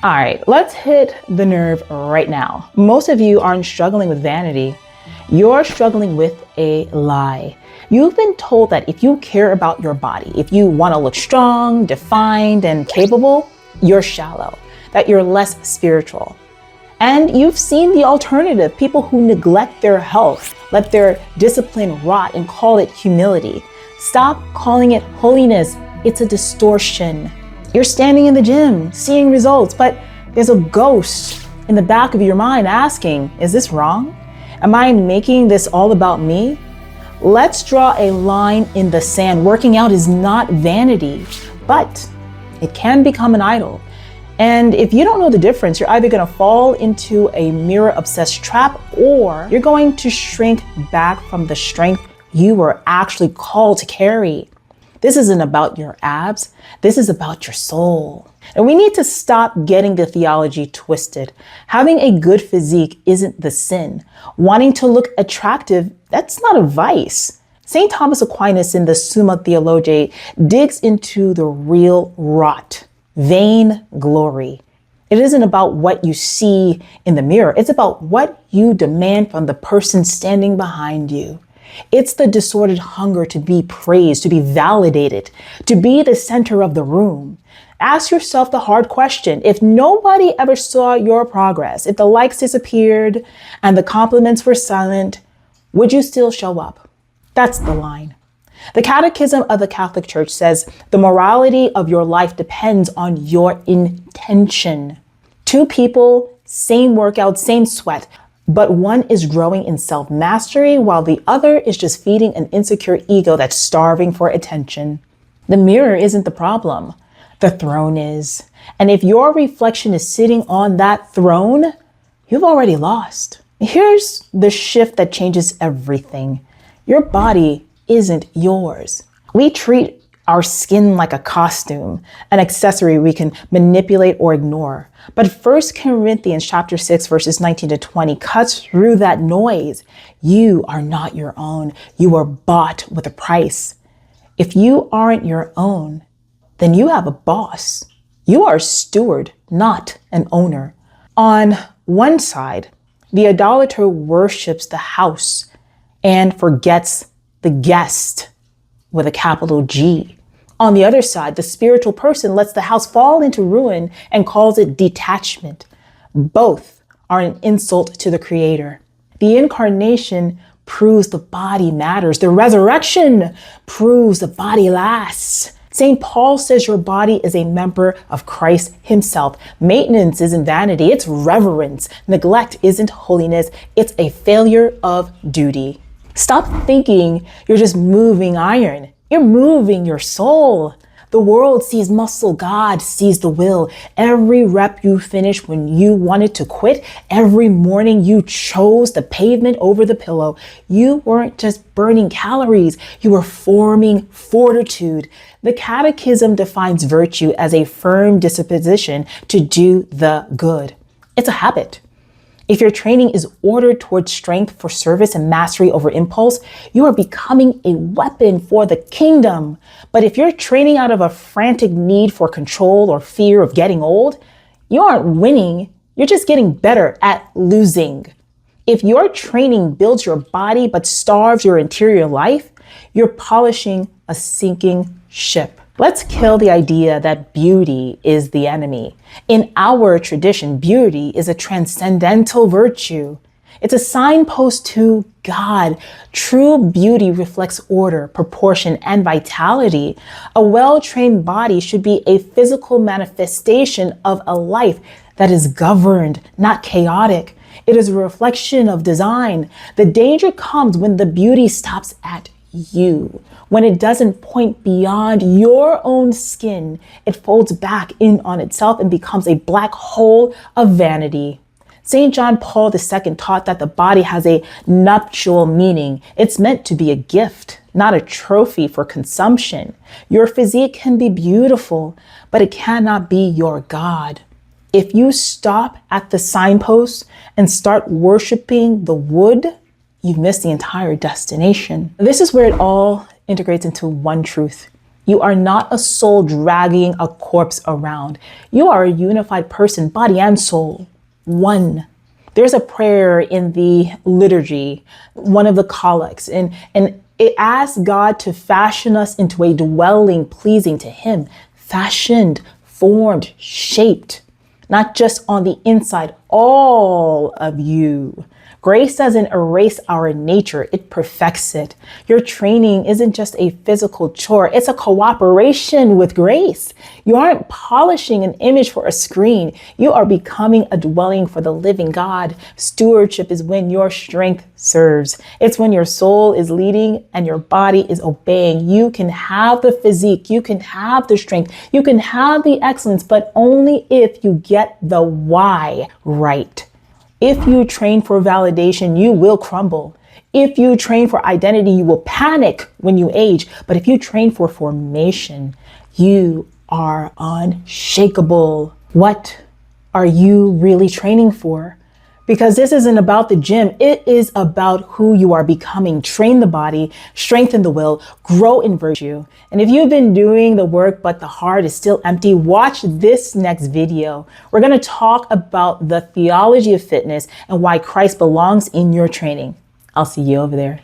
All right, let's hit the nerve right now. Most of you aren't struggling with vanity. You're struggling with a lie. You've been told that if you care about your body, if you want to look strong, defined, and capable, you're shallow, that you're less spiritual. And you've seen the alternative, people who neglect their health, let their discipline rot and call it humility. Stop calling it holiness. It's a distortion. You're standing in the gym, seeing results, but there's a ghost in the back of your mind asking, is this wrong? Am I making this all about me? Let's draw a line in the sand. Working out is not vanity, but it can become an idol. And if you don't know the difference, you're either going to fall into a mirror-obsessed trap, or you're going to shrink back from the strength you were actually called to carry. This isn't about your abs. This is about your soul. And we need to stop getting the theology twisted. Having a good physique isn't the sin. Wanting to look attractive, that's not a vice. St. Thomas Aquinas in the Summa Theologiae digs into the real rot, vainglory. It isn't about what you see in the mirror. It's about what you demand from the person standing behind you. It's the disordered hunger to be praised, to be validated, to be the center of the room. Ask yourself the hard question. If nobody ever saw your progress, if the likes disappeared and the compliments were silent, would you still show up? That's the line. The Catechism of the Catholic Church says the morality of your life depends on your intention. Two people, same workout, same sweat, but one is growing in self-mastery while the other is just feeding an insecure ego that's starving for attention. The mirror isn't the problem. The throne is. And if your reflection is sitting on that throne, you've already lost. Here's the shift that changes everything. Your body isn't yours. We treat our skin like a costume, an accessory we can manipulate or ignore. But 1 Corinthians chapter 6, verses 19 to 20 cuts through that noise. You are not your own. You are bought with a price. If you aren't your own, then you have a boss. You are a steward, not an owner. On one side, the idolater worships the house and forgets the guest with a capital G. On the other side, the spiritual person lets the house fall into ruin and calls it detachment. Both are an insult to the Creator. The incarnation proves the body matters. The resurrection proves the body lasts. St. Paul says your body is a member of Christ himself. Maintenance isn't vanity, it's reverence. Neglect isn't holiness, it's a failure of duty. Stop thinking you're just moving iron. You're moving your soul. The world sees muscle, God sees the will. Every rep you finish when you wanted to quit, every morning you chose the pavement over the pillow. You weren't just burning calories, you were forming fortitude. The Catechism defines virtue as a firm disposition to do the good. It's a habit. If your training is ordered towards strength for service and mastery over impulse, you are becoming a weapon for the kingdom. But if you're training out of a frantic need for control or fear of getting old, you aren't winning, you're just getting better at losing. If your training builds your body but starves your interior life, you're polishing a sinking ship. Let's kill the idea that beauty is the enemy. In our tradition, beauty is a transcendental virtue. It's a signpost to God. True beauty reflects order, proportion, and vitality. A well-trained body should be a physical manifestation of a life that is governed, not chaotic. It is a reflection of design. The danger comes when the beauty stops at you. When it doesn't point beyond your own skin, it folds back in on itself and becomes a black hole of vanity. St. John Paul II taught that the body has a nuptial meaning. It's meant to be a gift, not a trophy for consumption. Your physique can be beautiful, but it cannot be your God. If you stop at the signpost and start worshiping the wood, you've missed the entire destination. This is where it all integrates into one truth. You are not a soul dragging a corpse around. You are a unified person, body and soul, one. There's a prayer in the liturgy, one of the collects, and it asks God to fashion us into a dwelling pleasing to Him, fashioned, formed, shaped, not just on the inside, all of you. Grace doesn't erase our nature, it perfects it. Your training isn't just a physical chore, it's a cooperation with grace. You aren't polishing an image for a screen, you are becoming a dwelling for the living God. Stewardship is when your strength serves. It's when your soul is leading and your body is obeying. You can have the physique, you can have the strength, you can have the excellence, but only if you get the why right. If you train for validation, you will crumble. If you train for identity, you will panic when you age. But if you train for formation, you are unshakable. What are you really training for? Because this isn't about the gym. It is about who you are becoming. Train the body, strengthen the will, grow in virtue. And if you've been doing the work, but the heart is still empty, watch this next video. We're going to talk about the theology of fitness and why Christ belongs in your training. I'll see you over there.